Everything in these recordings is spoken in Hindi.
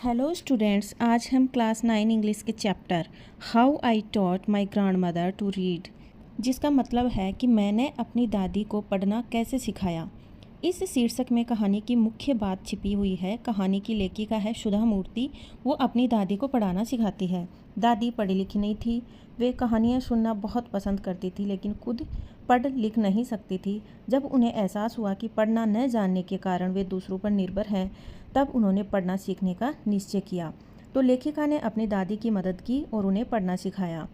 हेलो स्टूडेंट्स, आज हम क्लास 9 इंग्लिश के chapter how I taught my grandmother to read, जिसका मतलब है कि मैंने अपनी दादी को पढ़ना कैसे सिखाया। इस शीर्षक में कहानी की मुख्य बात छिपी हुई है। कहानी की लेखिका है सुधा मूर्ति। वो अपनी दादी को पढ़ाना सिखाती है। दादी पढ़ी लिखी नहीं थी। वे कहानियाँ सुनना बहुत पसंद करती थी, लेकिन खुद पढ़ लिख नहीं सकती थी। जब उन्हें एहसास हुआ कि पढ़ना न जानने के कारण वे दूसरों पर निर्भर हैं, तब उन्होंने पढ़ना सीखने का निश्चय किया। तो लेखिका ने अपनी दादी की मदद की और उन्हें पढ़ना सिखाया।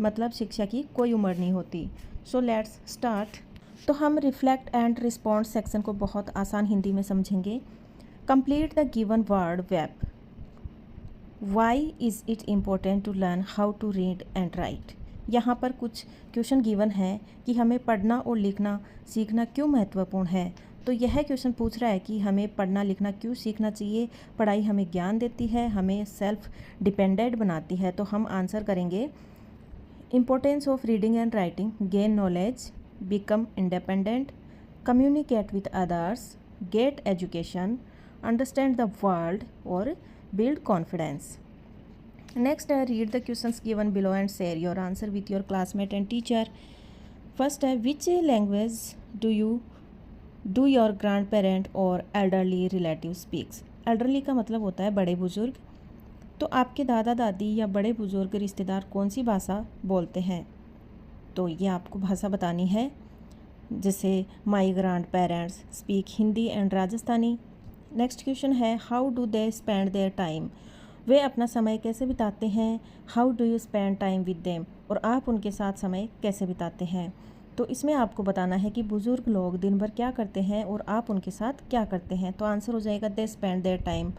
मतलब शिक्षा की कोई उम्र नहीं होती। So let's start. तो हम रिफ्लेक्ट एंड रिस्पॉन्स सेक्शन को बहुत आसान हिंदी में समझेंगे। Complete the given word web. Why is it important to learn how to read and write. यहाँ पर कुछ क्वेश्चन गिवन है कि हमें पढ़ना और लिखना सीखना क्यों महत्वपूर्ण है। तो यह क्वेश्चन पूछ रहा है कि हमें पढ़ना लिखना क्यों सीखना चाहिए। पढ़ाई हमें ज्ञान देती है, हमें सेल्फ डिपेंडेंट बनाती है। तो हम आंसर करेंगे importance of reading and writing, gain knowledge, become independent, communicate with others, get education, understand the world, or build confidence. Next, read the questions given below and share your answer with your classmate and teacher. First, which language do your grandparent or elderly relative speaks? Elderly का मतलब होता है बड़े बुजुर्ग। तो आपके दादा दादी या बड़े बुजुर्ग रिश्तेदार कौन सी भाषा बोलते हैं? तो ये आपको भाषा बतानी है। जैसे my grandparents speak Hindi and Rajasthani. Next question है how do they spend their time. वे अपना समय कैसे बिताते हैं। How do you spend time with them. और आप उनके साथ समय कैसे बिताते हैं। तो इसमें आपको बताना है कि बुज़ुर्ग लोग दिन भर क्या करते हैं और आप उनके साथ क्या करते हैं। तो आंसर हो जाएगा दे spend their time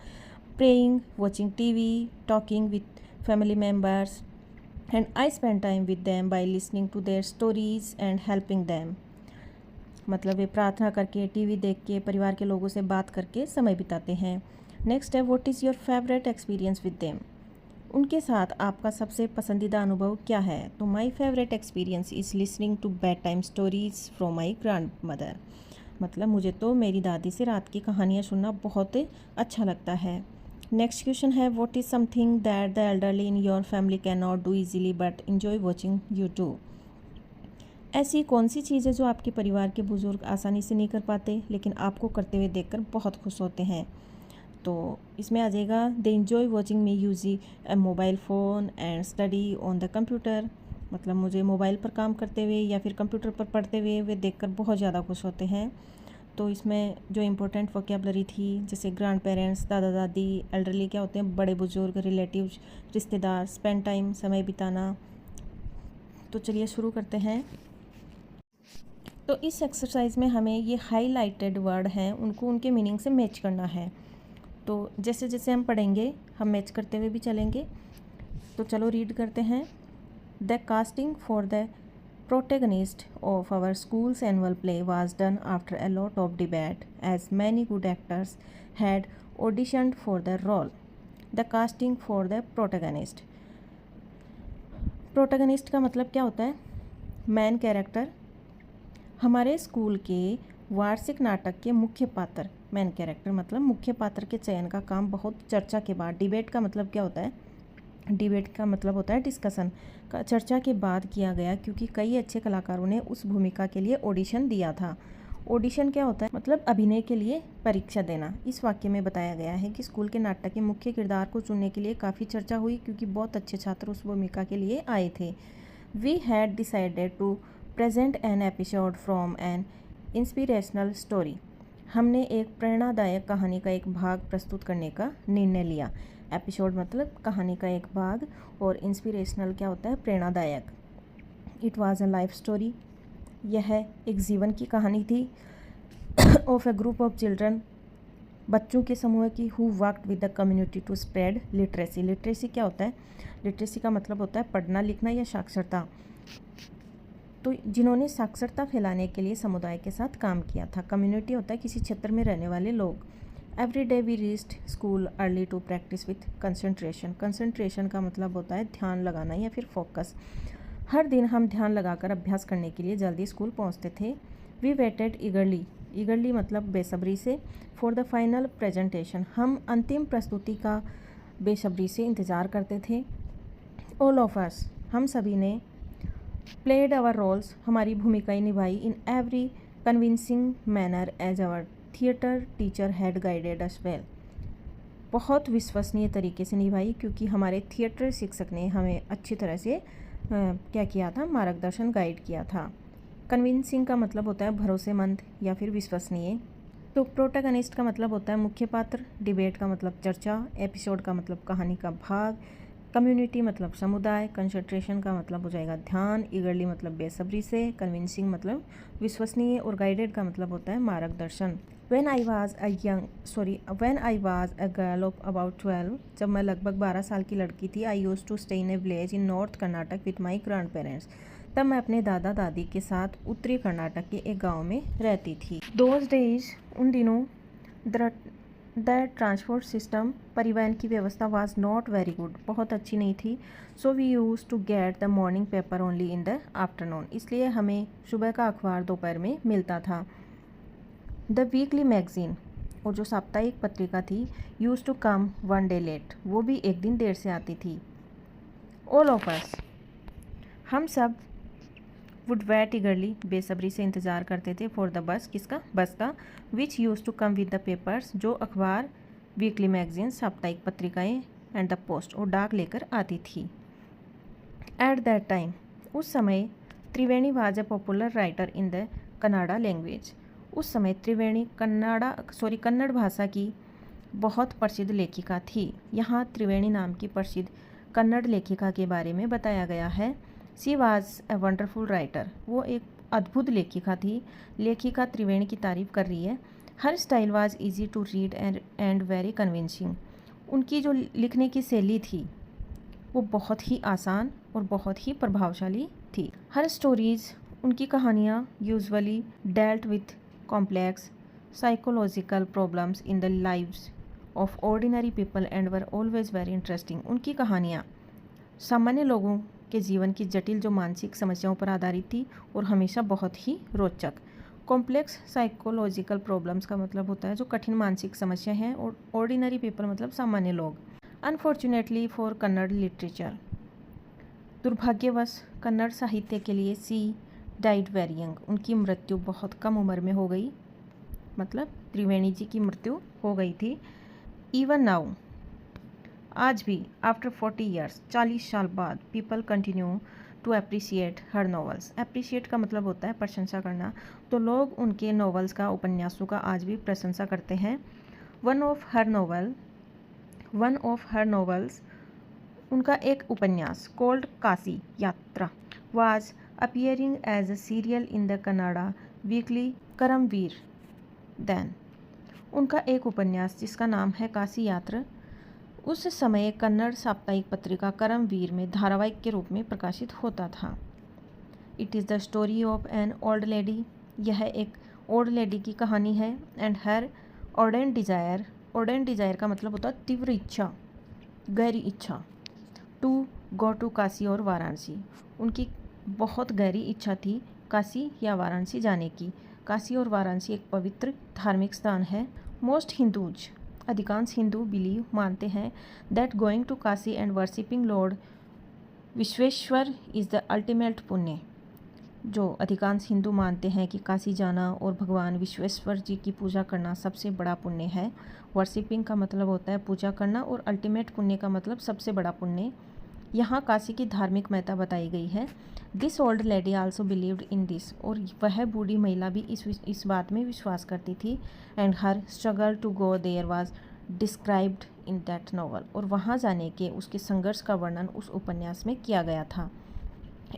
praying, watching TV, talking with family members, and I spend time with them by listening to their stories and helping them. मतलब वे प्रार्थना करके, टीवी देख के, परिवार के लोगों से बात करके समय बिताते हैं। नेक्स्ट है what is your favourite experience with them. उनके साथ आपका सबसे पसंदीदा अनुभव क्या है। तो my favourite experience is listening to bedtime stories from my grandmother. मतलब मुझे तो मेरी दादी से रात की कहानियाँ सुनना बहुत अच्छा लगता है। नेक्स्ट क्वेश्चन है what is something that the elderly in your family can not do easily but enjoy watching you do. ऐसी कौन सी चीज़ है जो आपके परिवार के बुजुर्ग आसानी से नहीं कर पाते, लेकिन आपको करते हुए देखकर बहुत खुश होते हैं। तो इसमें आ जाएगा दे इन्जॉय वॉचिंग मी यूजी a mobile phone and study on the computer. मतलब मुझे मोबाइल पर काम करते हुए या फिर कंप्यूटर पर पढ़ते हुए वे देखकर बहुत ज़्यादा खुश होते हैं। तो इसमें जो इम्पोर्टेंट वोकैबलरी थी जैसे ग्रैंड पेरेंट्स दादा दादी, एल्डरली क्या होते हैं बड़े बुजुर्ग, रिलेटिव्स रिश्तेदार, स्पेंड टाइम समय बिताना। तो चलिए शुरू करते हैं। तो इस एक्सरसाइज में हमें ये हाईलाइटेड वर्ड हैं उनको उनके मीनिंग से मैच करना है। तो जैसे जैसे हम पढ़ेंगे हम मैच करते हुए भी चलेंगे। तो चलो रीड करते हैं। The casting for the protagonist of our school's annual play was done after a lot of debate, as many good actors had auditioned for the role. The casting for the protagonist. Protagonist का मतलब क्या होता है? Man character. हमारे स्कूल के वार्षिक नाटक के मुख्य पात्र। मैन कैरेक्टर मतलब मुख्य पात्र के चयन का काम बहुत चर्चा के बाद, डिबेट का मतलब क्या होता है? डिबेट का मतलब होता है डिस्कशन का, चर्चा के बाद किया गया, क्योंकि कई अच्छे कलाकारों ने उस भूमिका के लिए ऑडिशन दिया था। ऑडिशन क्या होता है? मतलब अभिनय के लिए परीक्षा देना। इस वाक्य में बताया गया है कि स्कूल के नाटक के मुख्य किरदार को चुनने के लिए काफ़ी चर्चा हुई, क्योंकि बहुत अच्छे छात्र उस भूमिका के लिए आए थे। We had decided to present an episode from an inspirational story. हमने एक प्रेरणादायक कहानी का एक भाग प्रस्तुत करने का निर्णय लिया। एपिसोड मतलब कहानी का एक भाग, और इंस्पिरेशनल क्या होता है? प्रेरणादायक। It was a life story. यह एक जीवन की कहानी थी। Of a group of children, बच्चों के समूह की, who worked with the community to spread literacy. Literacy क्या होता है? लिटरेसी का मतलब होता है पढ़ना लिखना या साक्षरता। तो जिन्होंने साक्षरता फैलाने के लिए समुदाय के साथ काम किया था। कम्युनिटी होता है किसी क्षेत्र में रहने वाले लोग। Every day we reached school early to practise with concentration. Concentration का मतलब होता है ध्यान लगाना या फिर फोकस। हर दिन हम ध्यान लगाकर अभ्यास करने के लिए जल्दी स्कूल पहुंचते थे। वी वेटेड ईगरली, ईगरली मतलब बेसब्री से, फॉर द फाइनल प्रेजेंटेशन। हम अंतिम प्रस्तुति का बेसब्री से इंतज़ार करते थे। ऑल ऑफ अस, हम सभी ने प्लेड आवर रोल्स, हमारी भूमिकाएं निभाई in every convincing manner as our theatre teacher had guided us well, बहुत विश्वसनीय तरीके से निभाई क्योंकि हमारे थिएटर शिक्षक ने हमें अच्छी तरह से क्या किया था, मार्गदर्शन गाइड किया था। कन्विंसिंग का मतलब होता है भरोसेमंद या फिर विश्वसनीय। तो प्रोटैगनिस्ट का मतलब होता है मुख्य पात्र, डिबेट का मतलब चर्चा, एपिसोड का मतलब कहानी का भाग, कम्युनिटी मतलब समुदाय, कंसंट्रेशन का मतलब हो जाएगा ध्यान, ईगरली मतलब बेसब्री से, कन्विंसिंग मतलब विश्वसनीय और गाइडेड का मतलब होता है मार्गदर्शन। when I was a girl of about 12, जब मैं लगभग 12 साल की लड़की थी, I used to stay in a village in North Karnataka with my grandparents, तब मैं अपने दादा दादी के साथ उत्तरी कर्नाटक के एक गांव में रहती थी। Those days, उन दिनों द ट्रांसपोर्ट सिस्टम, परिवहन की व्यवस्था वाज नॉट वेरी गुड, बहुत अच्छी नहीं थी। So we used to get the morning paper only in the afternoon, इसलिए हमें सुबह का अखबार दोपहर में मिलता था। द वीकली मैगज़ीन, और जो साप्ताहिक पत्रिका थी, used to come one day late, वो भी एक दिन देर से आती थी। ऑल ऑफ अस, हम सब वुड वेट ईगरली, बेसब्री से इंतज़ार करते थे, फॉर द बस, किसका, बस का, which used to come with the papers, जो अखबार, वीकली मैगजीन, साप्ताहिक पत्रिकाएं, एंड द पोस्ट, और डाक लेकर आती थी। एट दैट टाइम, उस समय, Triveni was a popular writer in the Kannada language, उस समय त्रिवेणी कन्नड़ भाषा की बहुत प्रसिद्ध लेखिका थी। यहाँ त्रिवेणी नाम की प्रसिद्ध कन्नड़ लेखिका के बारे में बताया गया है। She was a wonderful writer, वो एक अद्भुत लेखिका थी। लेखिका त्रिवेणी की तारीफ कर रही है। Her style was easy to read and very convincing, उनकी जो लिखने की शैली थी वो बहुत ही आसान और बहुत ही प्रभावशाली थी। हर स्टोरीज़, उनकी कहानियाँ usually dealt with complex psychological problems in the lives of ordinary people and were always very interesting, उनकी कहानियाँ सामान्य लोगों के जीवन की जटिल जो मानसिक समस्याओं पर आधारित थी और हमेशा बहुत ही रोचक। कॉम्प्लेक्स साइकोलॉजिकल प्रॉब्लम्स का मतलब होता है जो कठिन मानसिक समस्या हैं, और ऑर्डिनरी पीपल मतलब सामान्य लोग। अनफॉर्चुनेटली फॉर कन्नड़ लिटरेचर, दुर्भाग्यवश कन्नड़ साहित्य के लिए, सी डाइड वेरी यंग, उनकी मृत्यु बहुत कम उम्र में हो गई, मतलब त्रिवेणी जी की मृत्यु हो गई थी। इवन नाउ, आज भी, आफ्टर 40 ईयर्स, 40 साल बाद, people continue to appreciate her novels. Appreciate का मतलब होता है प्रशंसा करना, तो लोग उनके नॉवेल्स का, उपन्यासों का आज भी प्रशंसा करते हैं। वन ऑफ हर नॉवेल्स, उनका एक उपन्यास called Kashi Yatra was appearing as a serial in the Kannada weekly Karmaveera then, उनका एक उपन्यास जिसका नाम है काशी यात्रा उस समय कन्नड़ साप्ताहिक पत्रिका करमवीर में धारावाहिक के रूप में प्रकाशित होता था। It is the story of an old lady, यह एक ओल्ड लेडी की कहानी है, एंड हर ऑर्डेंट डिज़ायर का मतलब होता है तीव्र इच्छा, गहरी इच्छा, टू गो टू काशी और वाराणसी, उनकी बहुत गहरी इच्छा थी काशी या वाराणसी जाने की। काशी और वाराणसी एक पवित्र धार्मिक स्थान है। मोस्ट हिंदूज, अधिकांश हिंदू बिलीव, मानते हैं that going to Kashi and worshipping lord Vishweshwara is the ultimate punya, जो अधिकांश हिंदू मानते हैं कि काशी जाना और भगवान विश्वेश्वर जी की पूजा करना सबसे बड़ा पुण्य है। वर्शिपिंग का मतलब होता है पूजा करना, और अल्टीमेट पुण्य का मतलब सबसे बड़ा पुण्य। यहाँ काशी की धार्मिक महत्ता बताई गई है। This old lady also believed in this, और वह बूढ़ी महिला भी इस बात में विश्वास करती थी। And her struggle to go there was described in that novel, और वहाँ जाने के उसके संघर्ष का वर्णन उस उपन्यास में किया गया था।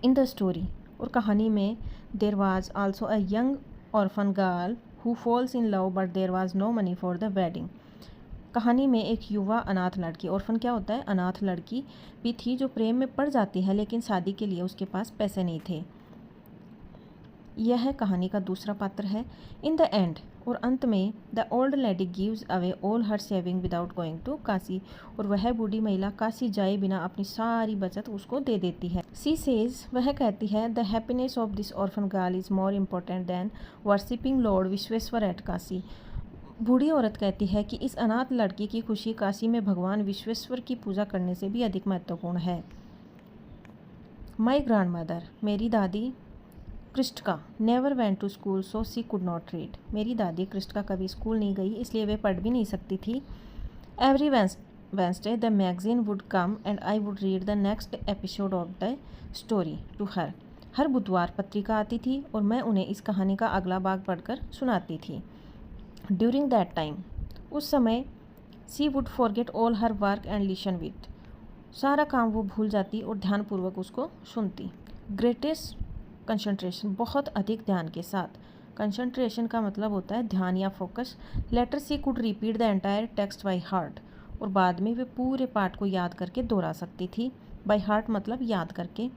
इन द स्टोरी, और कहानी में, there was also a young orphan girl who falls in love but there was no money for the wedding, कहानी में एक युवा अनाथ लड़की, ऑर्फन क्या होता है, अनाथ लड़की भी थी जो प्रेम में पड़ जाती है, लेकिन शादी के लिए उसके पास पैसे नहीं थे। यह कहानी का दूसरा पात्र है। इन द एंड, और अंत में, the old lady gives away all her saving without going to Kashi, और वह बूढ़ी महिला काशी जाए बिना अपनी सारी बचत उसको दे देती है। सी सेज, वह कहती है, the happiness of this orphan girl is more important than worshipping lord Vishweshwara at Kashi, बूढ़ी औरत कहती है कि इस अनाथ लड़की की खुशी काशी में भगवान विश्वेश्वर की पूजा करने से भी अधिक महत्वपूर्ण है। माई ग्रैंड मदर, मेरी दादी Krishtakka never went to school so she could not read. मेरी दादी कृष्टका कभी स्कूल नहीं गई, इसलिए वे पढ़ भी नहीं सकती थी। Every Wednesday the magazine would come and I would read the next episode of the story to her. हर बुधवार पत्रिका आती थी और मैं उन्हें इस कहानी का अगला भाग पढ़कर सुनाती थी। ड्यूरिंग दैट टाइम, उस समय she would forget all her work and listen with. सारा काम वो भूल जाती और ध्यानपूर्वक उसको सुनती। ग्रेटेस्ट कंसंट्रेशन, बहुत अधिक ध्यान के साथ। कंसंट्रेशन का मतलब होता है ध्यान या focus. Later she could repeat the entire text by heart, और बाद में वे पूरे पाठ को याद करके दोहरा सकती थी। बाय हार्ट मतलब याद करके।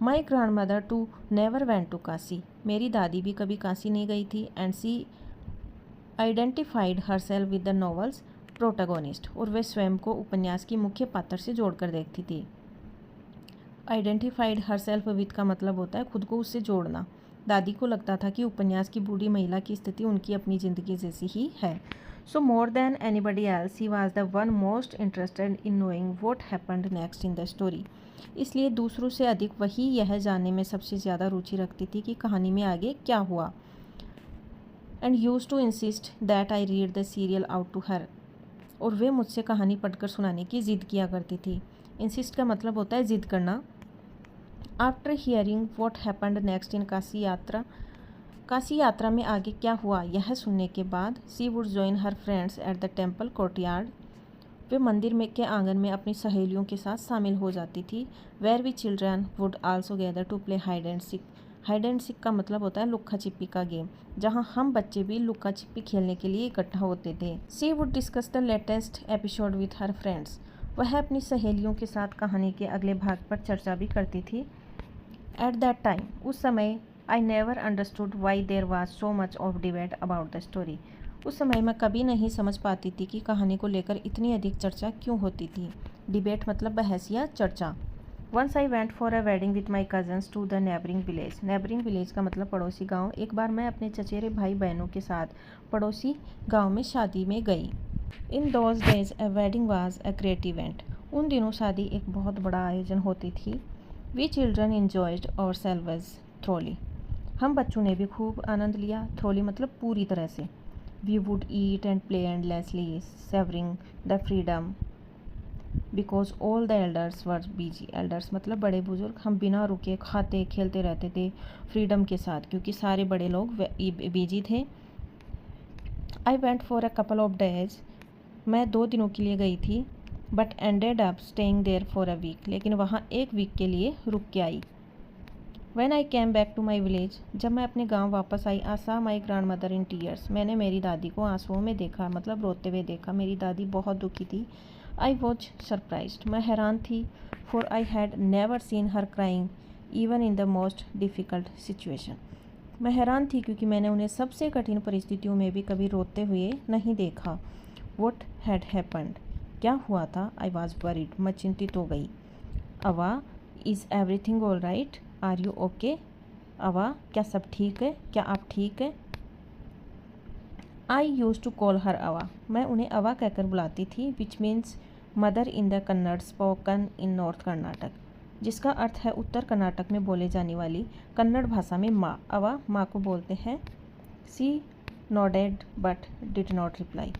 My grandmother too never went to Kashi, मेरी दादी भी कभी काशी नहीं गई थी। And she identified herself with the novel's protagonist, और वे स्वयं को उपन्यास की मुख्य पात्र से जोड़कर देखती थी। आइडेंटिफाइड हरसेल्फ विद का मतलब होता है खुद को उससे जोड़ना। दादी को लगता था कि उपन्यास की बूढ़ी महिला की स्थिति उनकी अपनी ज़िंदगी जैसी ही है। So more than anybody else she was the one most interested in knowing what happened next in the story. इसलिए दूसरों से अधिक वही यह जानने में सबसे ज़्यादा रुचि रखती थी कि कहानी में आगे क्या हुआ। And used to insist that I read the serial out to her, और वे मुझसे कहानी पढ़कर सुनाने की ज़िद किया करती थी। इंसिस्ट का मतलब होता है ज़िद करना। After hearing what happened next इन काशी यात्रा, काशी यात्रा में आगे क्या हुआ यह सुनने के बाद, she would join her friends at the temple courtyard, वे मंदिर में के आंगन में अपनी सहेलियों के साथ शामिल हो जाती थी। Where we children would also gather to play hide and seek. Hide and seek का मतलब होता है लुक्का छिपी का गेम, जहां हम बच्चे भी लुक्का छिपी खेलने के लिए इकट्ठा होते थे। She would discuss the latest episode with her friends, वह अपनी सहेलियों के साथ कहानी के अगले भाग पर चर्चा भी करती थी। एट दैट टाइम, उस समय, I never understood why there was so much of debate about the story, उस समय मैं कभी नहीं समझ पाती थी कि कहानी को लेकर इतनी अधिक चर्चा क्यों होती थी। डिबेट मतलब बहस या चर्चा। Once I went for a wedding with my cousins to the neighbouring village. Neighbouring village का मतलब पड़ोसी गांव। एक बार मैं अपने चचेरे भाई बहनों के साथ पड़ोसी गांव में शादी में गई। In those days a wedding was a great event, उन दिनों शादी एक बहुत बड़ा आयोजन होती थी। We children enjoyed ourselves thoroughly, हम बच्चों ने भी खूब आनंद लिया। थ्रोली मतलब पूरी तरह से। We would eat and play endlessly, savouring the freedom because all the elders were busy. Elders मतलब बड़े बुजुर्ग। हम बिना रुके खाते खेलते रहते थे फ्रीडम के साथ, क्योंकि सारे बड़े लोग बिजी थे। I went for a couple of days, मैं 2 दिनों के लिए गई थी। But ended up staying there for a week, लेकिन वहाँ 1 वीक के लिए रुक के आई। When I came back to my village, जब मैं अपने गांव वापस आई, I saw my grandmother in tears, मैंने मेरी दादी को आंसुओं में देखा, मतलब रोते हुए देखा। मेरी दादी बहुत दुखी थी। I was surprised, मैं हैरान थी। For I had never seen her crying, even in the most difficult situation, मैं हैरान थी क्योंकि मैंने उन्हें सबसे कठिन परिस्थितियों में भी कभी रोते हुए नहीं देखा। What had happened, क्या हुआ था? I was worried, मैं चिंतित हो गई। अवा, is everything all right? Are you okay? Avva, क्या सब ठीक है? क्या आप ठीक है? I used to call her Avva, मैं उन्हें अवा कहकर बुलाती थी। Which means mother in the Kannada spoken in north Karnataka, जिसका अर्थ है उत्तर कर्नाटक में बोले जाने वाली कन्नड़ भाषा में माँ। अवा माँ को बोलते हैं। She nodded but did not reply,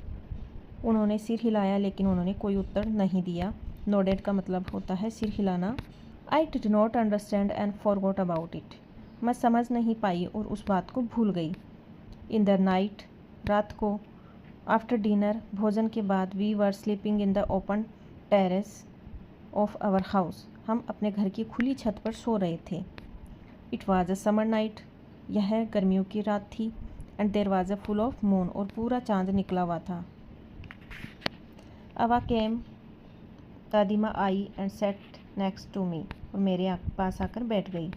उन्होंने सिर हिलाया लेकिन उन्होंने कोई उत्तर नहीं दिया। नोडेड का मतलब होता है सिर हिलाना। आई did not understand and forgot about it, मैं समझ नहीं पाई और उस बात को भूल गई। इन द नाइट, रात को। आफ्टर डिनर, भोजन के बाद। We were sleeping in the open terrace of our house, हम अपने घर की खुली छत पर सो रहे थे। It was a summer night, यह गर्मियों की रात थी। And there was a full of moon, और पूरा चांद निकला हुआ था। अवा केम, दादी माँ आई and sat next to me, और मेरे पास आकर बैठ गई।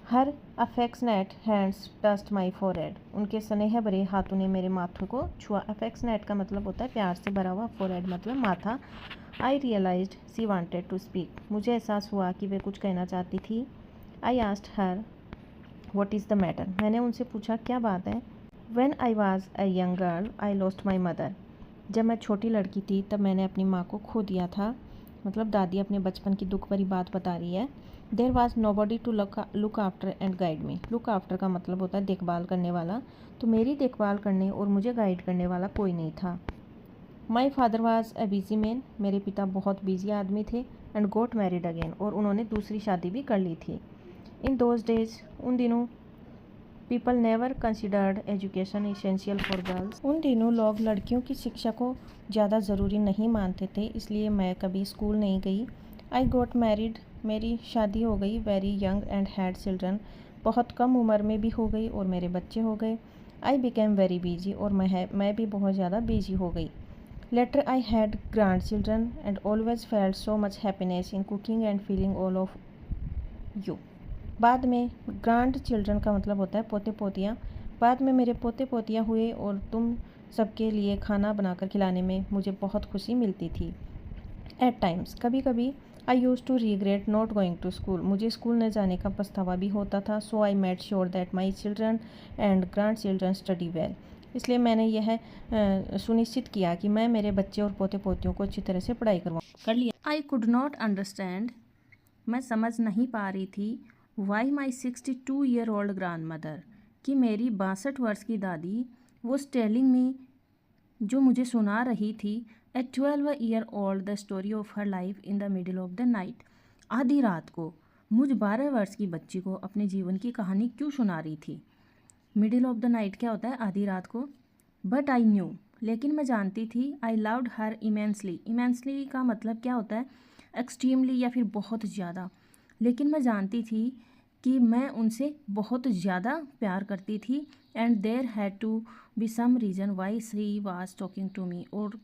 Her affectionate hands touched my forehead, उनके स्नेह भरे हाथों ने मेरे माथे को छुआ। अफेक्शनेट का मतलब होता है प्यार से भरा हुआ, फोरहेड मतलब माथा। I realized she wanted to speak, मुझे एहसास हुआ कि वे कुछ कहना चाहती थी। I asked her what is the matter, मैंने उनसे पूछा क्या बात है। When I was a young girl, I lost my mother. जब मैं छोटी लड़की थी तब मैंने अपनी माँ को खो दिया था। मतलब दादी अपने बचपन की दुख भरी बात बता रही है। There was nobody to look after and guide me. Look after का मतलब होता है देखभाल करने वाला, तो मेरी देखभाल करने और मुझे गाइड करने वाला कोई नहीं था। My father was a busy man. मेरे पिता बहुत बिजी आदमी थे। एंड गोट मैरिड अगेन, और उन्होंने दूसरी शादी भी कर ली थी। इन दोज डेज, उन दिनों, people never considered education essential for girls. उन दिनों लोग लड़कियों की शिक्षा को ज़्यादा ज़रूरी नहीं मानते थे, इसलिए मैं कभी स्कूल नहीं गई। आई गोट मैरिड, मेरी शादी हो गई। Very young and had children, बहुत कम उम्र में भी हो गई और मेरे बच्चे हो गए। आई बिकेम वेरी बिजी, और मैं भी बहुत ज़्यादा बिजी हो गई। Later I had grandchildren and always felt so much happiness in cooking and feeding all of you. बाद में, ग्रैंड चिल्ड्रन का मतलब होता है पोते पोतियाँ। बाद में मेरे पोते पोतियाँ हुए और तुम सबके लिए खाना बनाकर खिलाने में मुझे बहुत खुशी मिलती थी। एट टाइम्स, कभी कभी, I used to regret not going to school, मुझे स्कूल न जाने का पछतावा भी होता था। So I made sure that my children and grandchildren study well. इसलिए मैंने यह सुनिश्चित किया कि मैं मेरे बच्चे और पोते पोतियों को अच्छी तरह से पढ़ाई कर लिया। आई कुड नॉट अंडरस्टैंड, मैं समझ नहीं पा रही थी। Why my 62-year-old grand mother, कि मेरी 62 वर्ष की दादी वॉज टेलिंग मी, जो मुझे सुना रही थी, at 12-year-old the story of her life in the middle of the night. आधी रात को मुझ 12 वर्ष की बच्ची को अपने जीवन की कहानी क्यों सुना रही थी। मिडिल ऑफ द नाइट क्या होता है? आधी रात को। बट आई न्यू, लेकिन मैं जानती थी। I loved her immensely. Immensely का मतलब क्या होता है? एक्सट्रीमली या फिर बहुत ज़्यादा। लेकिन मैं जानती थी कि मैं उनसे बहुत ज़्यादा प्यार करती थी। And there had to be some reason why she was talking to me, और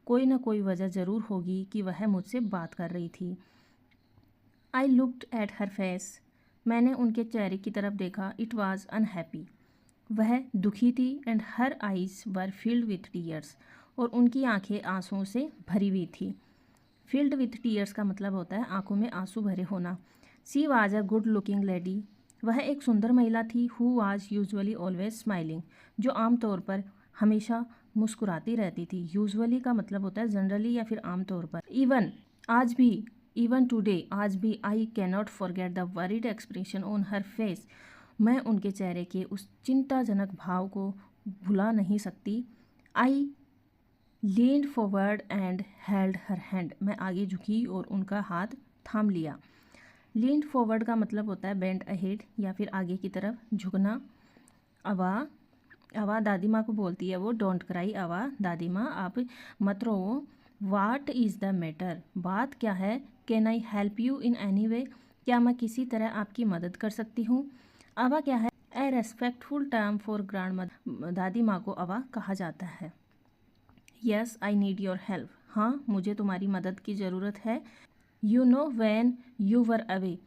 कोई ना कोई वजह ज़रूर होगी कि वह मुझसे बात कर रही थी। I looked at her face, मैंने उनके चेहरे की तरफ देखा। इट वॉज अनहैप्पी, वह दुखी थी। And her eyes were filled with tears, और उनकी आंखें आंसुओं से भरी हुई थी। फिल्ड विथ टीयर्स का मतलब होता है आंखों में आंसू भरे होना। She was a good looking lady, वह एक सुंदर महिला थी। Who was usually always smiling, जो आमतौर पर हमेशा मुस्कुराती रहती थी। यूजुअली का मतलब होता है जनरली या फिर आमतौर पर। इवन, आज भी, इवन टुडे, आज भी, I can not forget the worried expression on her face, मैं उनके चेहरे के उस चिंताजनक भाव को भुला नहीं सकती। I leaned forward and held her hand, मैं आगे झुकी और उनका हाथ थाम लिया। लीन्ड फॉरवर्ड का मतलब होता है बेंड अहेड या फिर आगे की तरफ झुकना। अवा दादी माँ को बोलती है वो, डोंट क्राई अवा, दादी माँ आप मत रो। वाट इज़ द मैटर, बात क्या है। Can I help you in any way, क्या मैं किसी तरह आपकी मदद कर सकती हूँ। अवा क्या है? A respectful term for grandmother, दादी माँ को अवा कहा जाता है। Yes I need your help, हाँ मुझे तुम्हारी मदद की ज़रूरत है। You know when you were away,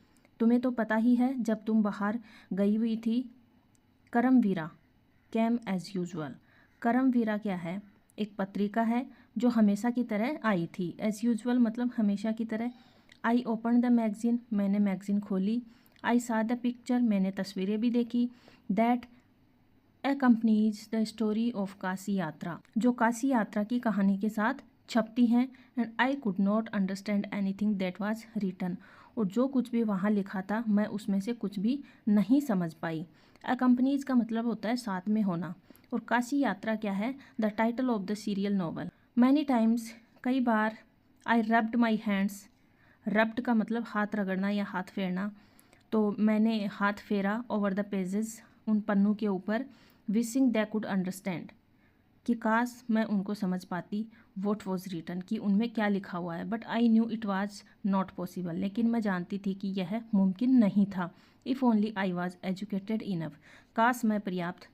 तुम्हें तो पता ही है जब तुम बाहर गई हुई थी। करमवीरा कैम एज यूजुअल, करमवीरा क्या है? एक पत्रिका है जो हमेशा की तरह आई थी। एज यूजुअल मतलब हमेशा की तरह। आई ओपन द मैगज़ीन, मैंने मैगज़ीन खोली। आई सा द पिक्चर, मैंने तस्वीरें भी देखी। That accompanies the story of Kashi यात्रा, जो काशी यात्रा की कहानी के साथ छपती हैं। And I could not understand anything that was written, और जो कुछ भी वहाँ लिखा था मैं उसमें से कुछ भी नहीं समझ पाई। accompanies का मतलब होता है साथ में होना, और काशी यात्रा क्या है? The title of the serial novel. Many times, कई बार। आई रब्ड माई हैंड्स, रब्ड का मतलब हाथ रगड़ना या हाथ फेरना, तो मैंने हाथ फेरा। ओवर द पेजेस, उन पन्नों के ऊपर। विशिंग दे कुड अंडरस्टैंड, कि काश मैं उनको समझ पाती। वॉट वॉज रिटन, कि उनमें क्या लिखा हुआ है। But I knew it was not possible, लेकिन मैं जानती थी कि यह मुमकिन नहीं था। If only I was educated enough, काश मैं पर्याप्त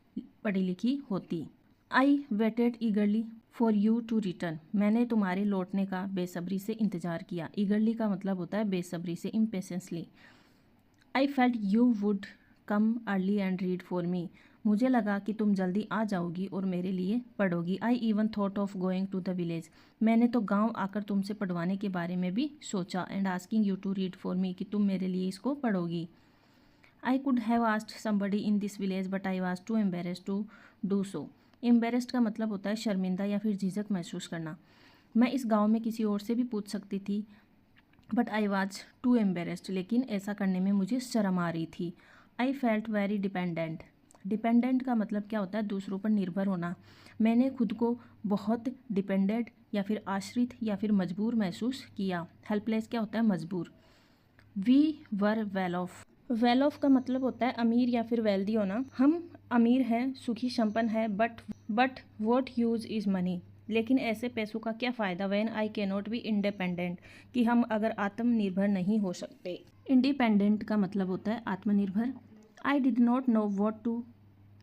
पढ़ी लिखी होती। I waited eagerly for you to return, मैंने तुम्हारे लौटने का बेसब्री से इंतज़ार किया। ईगरली का मतलब होता है बेसब्री से, impatiently. I felt you would come early and read for me, मुझे लगा कि तुम जल्दी आ जाओगी और मेरे लिए पढ़ोगी। I even thought of going to the village, मैंने तो गांव आकर तुमसे पढ़वाने के बारे में भी सोचा। And asking you to read for me, कि तुम मेरे लिए इसको पढ़ोगी। I could have asked somebody in this village but I was too embarrassed to do so. Embarrassed का मतलब होता है शर्मिंदा या फिर झिझक महसूस करना। मैं इस गाँव में किसी और से भी पूछ सकती थी, but I was too embarrassed, लेकिन ऐसा करने में मुझे शर्म आ रही थी। I felt very dependent. Dependent का मतलब क्या होता है? दूसरों पर निर्भर होना। मैंने खुद को बहुत डिपेंडेंट या फिर आश्रित या फिर मजबूर महसूस किया। हेल्पलेस क्या होता है? मजबूर। We were well off. Well off का मतलब होता है अमीर या फिर वेल्दी होना। हम अमीर हैं, सुखी संपन्न है, but what use is money. लेकिन ऐसे पैसों का क्या फ़ायदा when I can not be independent, कि हम अगर आत्मनिर्भर नहीं हो सकते। इंडिपेंडेंट का मतलब होता है आत्मनिर्भर। I did not know what to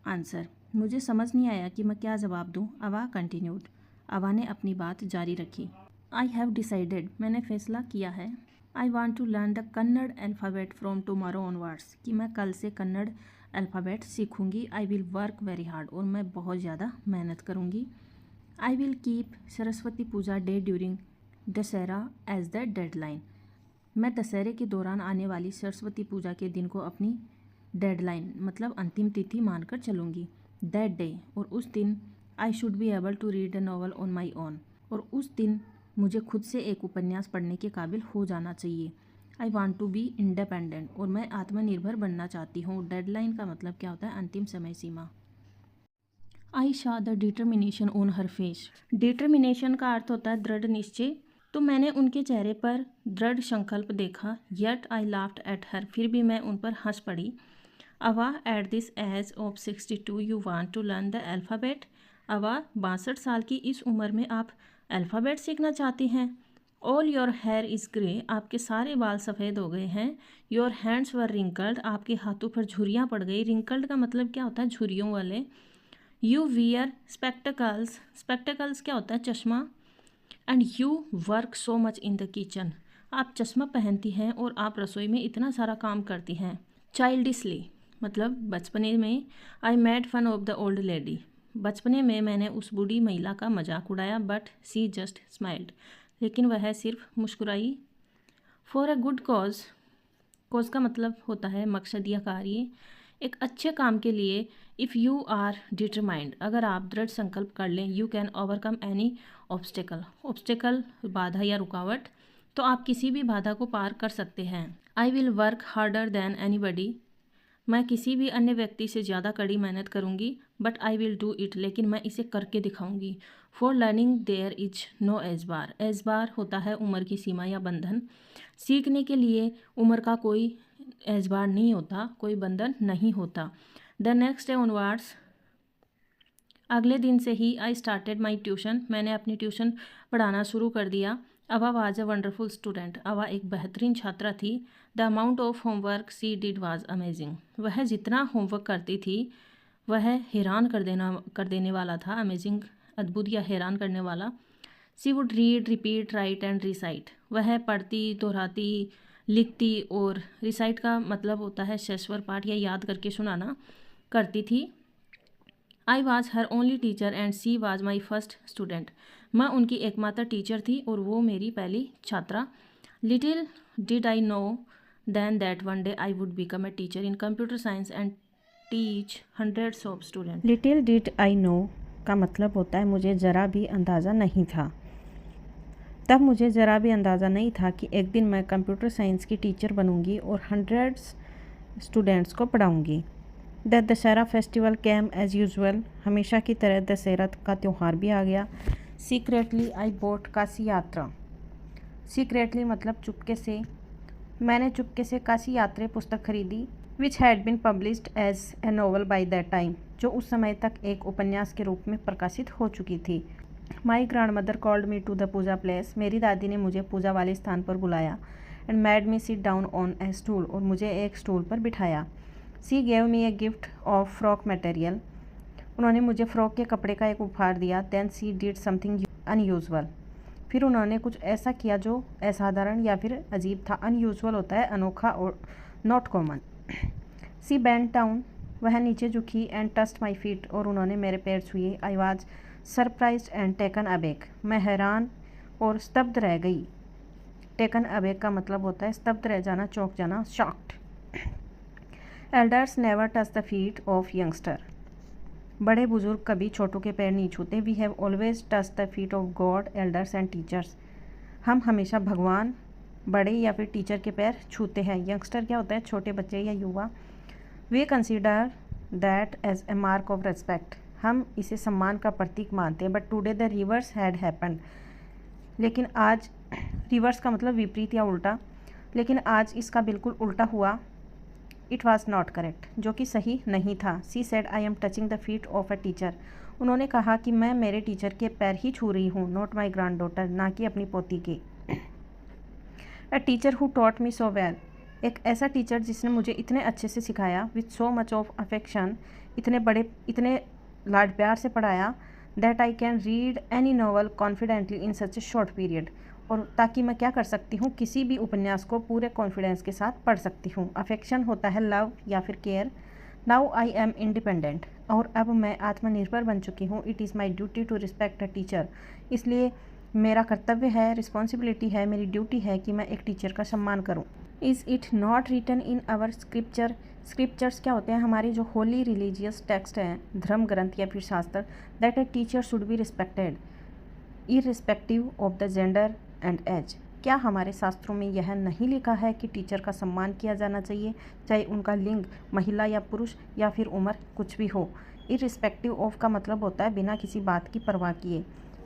answer. मुझे समझ नहीं आया कि मैं क्या जवाब दूँ। अवा कंटिन्यूड। अवा ने अपनी बात जारी रखी। I have decided. मैंने फैसला किया है। I want to learn the Kannada alphabet from tomorrow onwards, कि मैं कल से कन्नड़ अल्फ़ाबेट सीखूंगी। I will work very hard. और मैं बहुत ज़्यादा मेहनत करूंगी। I will keep Saraswati Puja day during Dussehra as the deadline. मैं दशहरे के दौरान आने वाली सरस्वती पूजा के दिन को अपनी डेडलाइन मतलब अंतिम तिथि मानकर चलूँगी। दैट डे, और उस दिन, I should be able to read a novel on my own, और उस दिन मुझे खुद से एक उपन्यास पढ़ने के काबिल हो जाना चाहिए। I want to be independent, और मैं आत्मनिर्भर बनना चाहती हूँ। डेडलाइन का मतलब क्या होता है? अंतिम समय सीमा। I saw the determination on her face. Determination का अर्थ होता है दृढ़ निश्चय। तो मैंने उनके चेहरे पर दृढ़ संकल्प देखा। Yet I laughed at her. फिर भी मैं उन पर हंस पड़ी। Avva, at this age of 62 you want to learn the alphabet. Avva, 62 साल की इस उम्र में आप अल्फ़ाबेट सीखना चाहती हैं। All your here is grey. आपके सारे बाल सफ़ेद हो गए हैं। Your hands were wrinkled. आपके हाथों पर झुर्रियाँ पड़ गई। रिंकल्ड का मतलब क्या होता है? झुर्रियों वाले। You wear spectacles. स्पेक्टिकल्स क्या होता है? चश्मा। And you work so much in the kitchen. आप चश्मा पहनती हैं और आप रसोई में इतना सारा काम करती हैं। चाइल्डिशली मतलब बचपने में। I made fun of the old lady. बचपने में मैंने उस बूढ़ी महिला का मजाक उड़ाया। But she just smiled. लेकिन वह सिर्फ मुस्कुराई। For a good cause. Cause का मतलब होता है मकसद या कार्य। एक अच्छे काम के लिए। इफ़ यू आर डिटरमाइंड, अगर आप दृढ़ संकल्प कर लें, you can overcome any obstacle. Obstacle बाधा या रुकावट। तो आप किसी भी बाधा को पार कर सकते हैं। I will work harder than anybody. मैं किसी भी अन्य व्यक्ति से ज़्यादा कड़ी मेहनत करूँगी। But I will do it. लेकिन मैं इसे करके दिखाऊंगी। For learning there is no age bar. Age bar होता है उम्र की सीमा या बंधन। सीखने के लिए उम्र का कोई एज बार नहीं होता, कोई बंधन नहीं होता। The next day onwards. अगले दिन से ही आई स्टार्टेड माई ट्यूशन। मैंने अपनी ट्यूशन पढ़ाना शुरू कर दिया। अवा वाज अ वंडरफुल स्टूडेंट। अवा एक बेहतरीन छात्रा थी। The amount of homework she did was amazing. वह जितना होमवर्क करती थी वह हैरान कर देने वाला था। अमेजिंग अद्भुत या हैरान करने वाला। She would read, repeat, write and recite. वह पढ़ती, दोहराती, लिखती और रिसाइट का मतलब होता है शेषवर पाठ या याद करके सुनाना करती थी। I was her only teacher and she was my first student. मैं उनकी एकमात्र टीचर थी और वो मेरी पहली छात्रा। Little did I know then that one day I would become a teacher in computer science and teach hundreds of student. Little did I know का मतलब होता है मुझे ज़रा भी अंदाज़ा नहीं था। तब मुझे ज़रा भी अंदाज़ा नहीं था कि एक दिन मैं कंप्यूटर साइंस की टीचर बनूंगी और हंड्रेड्स स्टूडेंट्स को पढ़ाऊंगी। The Dussehra festival came as usual. हमेशा की तरह दशहरा का त्यौहार भी आ गया। सीक्रेटली आई बोट काशी यात्रा। सीक्रेटली मतलब चुपके से। मैंने चुपके से काशी यात्रा पुस्तक खरीदी। Which had been published as a novel by that time, जो उस समय तक एक उपन्यास के रूप में प्रकाशित हो चुकी थी। My grandmother called me to the puja place. मेरी दादी ने मुझे पूजा वाले स्थान पर बुलाया। And made me sit down on a stool, और मुझे एक स्टूल पर बिठाया। She gave me a gift of frock material. उन्होंने मुझे फ़्रॉक के कपड़े का एक उपहार दिया। Then she did something unusual. फिर उन्होंने कुछ ऐसा किया जो असाधारण या फिर अजीब था। अनयूजुअल होता है अनोखा और not common. She bent down. वह नीचे झुकी। एंड टस्ट माई फीट, और उन्होंने मेरे पैर छुए। I was surprised and taken aback. मैं हैरान और स्तब्ध रह गई। टेकन अबेक का मतलब होता है स्तब्ध रह जाना, चौंक जाना, shocked. Elders never touch the feet of youngster. बड़े बुजुर्ग कभी छोटों के पैर नहीं छूते। We have always touch the feet of God, elders and teachers. हम हमेशा भगवान, बड़े या फिर टीचर के पैर छूते हैं। यंगस्टर क्या होता है? छोटे बच्चे या युवा। We consider that as a mark of respect. हम इसे सम्मान का प्रतीक मानते हैं। But today the reverse had happened. लेकिन आज, रिवर्स का मतलब विपरीत या उल्टा, लेकिन आज इसका बिल्कुल उल्टा हुआ। इट वॉज नॉट करेक्ट, जो कि सही नहीं था। She said I am touching the feet of a teacher. उन्होंने कहा कि मैं मेरे टीचर के पैर ही छू रही हूँ, नॉट माई ग्रैंड डॉटर, ना कि अपनी पोती के। A teacher who taught me so well. एक ऐसा टीचर जिसने मुझे इतने अच्छे से सिखाया, with so much of affection, इतने लाड प्यार से पढ़ाया, that I can read any novel confidently in such A short period. और ताकि मैं क्या कर सकती हूँ, किसी भी उपन्यास को पूरे कॉन्फिडेंस के साथ पढ़ सकती हूँ। अफेक्शन होता है लव या फिर care. Now I am independent. और अब मैं आत्मनिर्भर बन चुकी हूँ। It is my duty to respect a teacher. इसलिए मेरा कर्तव्य है, रिस्पॉन्सिबिलिटी है, मेरी ड्यूटी है कि मैं एक टीचर का सम्मान करूँ। Is it not written in our scripture. Scriptures क्या होते हैं? हमारी जो होली रिलीजियस टेक्स्ट हैं, धर्म ग्रंथ या फिर शास्त्र, that a teacher should be respected irrespective of the gender and age. क्या हमारे शास्त्रों में यह नहीं लिखा है कि टीचर का सम्मान किया जाना चाहिए, चाहे उनका लिंग महिला या पुरुष या फिर उम्र कुछ भी हो? इररिस्पेक्टिव ऑफ का मतलब होता है बिना किसी बात की परवाह किए।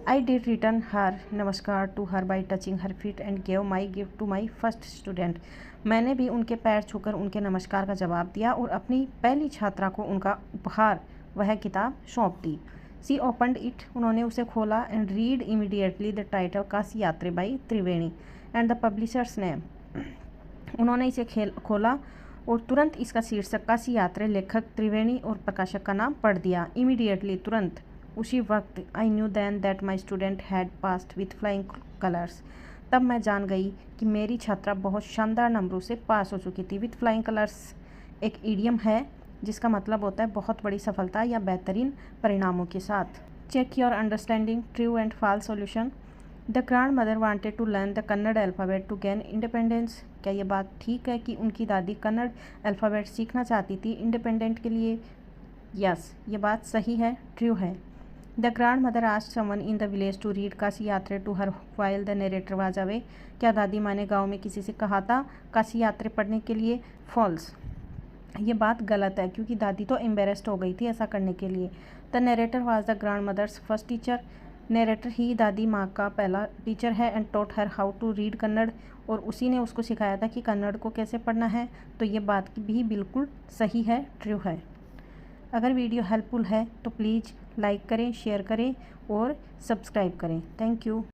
I did return her namaskar to her by touching her feet and gave my gift to my first student. मैंने भी उनके पैर छूकर उनके नमस्कार का जवाब दिया और अपनी पहली छात्रा को उनका उपहार, वह किताब, सौंप दी। सी ओपनड इट। उन्होंने उसे खोला and read immediately the title Kashi Yatre by Triveni and the publisher's name. उन्होंने इसे खोला और तुरंत इसका शीर्षक काशी यात्रे, लेखक त्रिवेणी और प्रकाशक का नाम पढ़ दिया। इमीडिएटली, तुरंत, उसी वक्त। I knew then that my student had passed with flying colours. तब मैं जान गई कि मेरी छात्रा बहुत शानदार नंबरों से पास हो चुकी थी। विथ फ्लाइंग कलर्स एक ईडियम है जिसका मतलब होता है बहुत बड़ी सफलता या बेहतरीन परिणामों के साथ। Check your understanding, true and false solution. The grandmother wanted to learn the Kannada alphabet to gain independence. क्या ये बात ठीक है कि उनकी दादी कन्नड़ अल्फ़ाबेट सीखना चाहती थी इंडिपेंडेंट के लिए? यस, ये बात सही है, ट्रू है। The grandmother asked someone in the village to read Kashi Yatre to her while the narrator was away. क्या दादी माँ ने गाँव में किसी से कहा था काशी यात्रे पढ़ने के लिए? फॉल्स, ये बात गलत है क्योंकि दादी तो एम्बेरेस्ड हो गई थी ऐसा करने के लिए। The narrator was the grandmother's first teacher. Narrator ही दादी माँ का पहला टीचर है। And taught her how to read Kannada, और उसी ने उसको सिखाया था कि कन्नड़ को कैसे पढ़ना है। तो ये बात भी बिल्कुल सही है, ट्रू है। अगर वीडियो हेल्पफुल है तो प्लीज़ लाइक करें, शेयर करें और सब्सक्राइब करें। Thank you.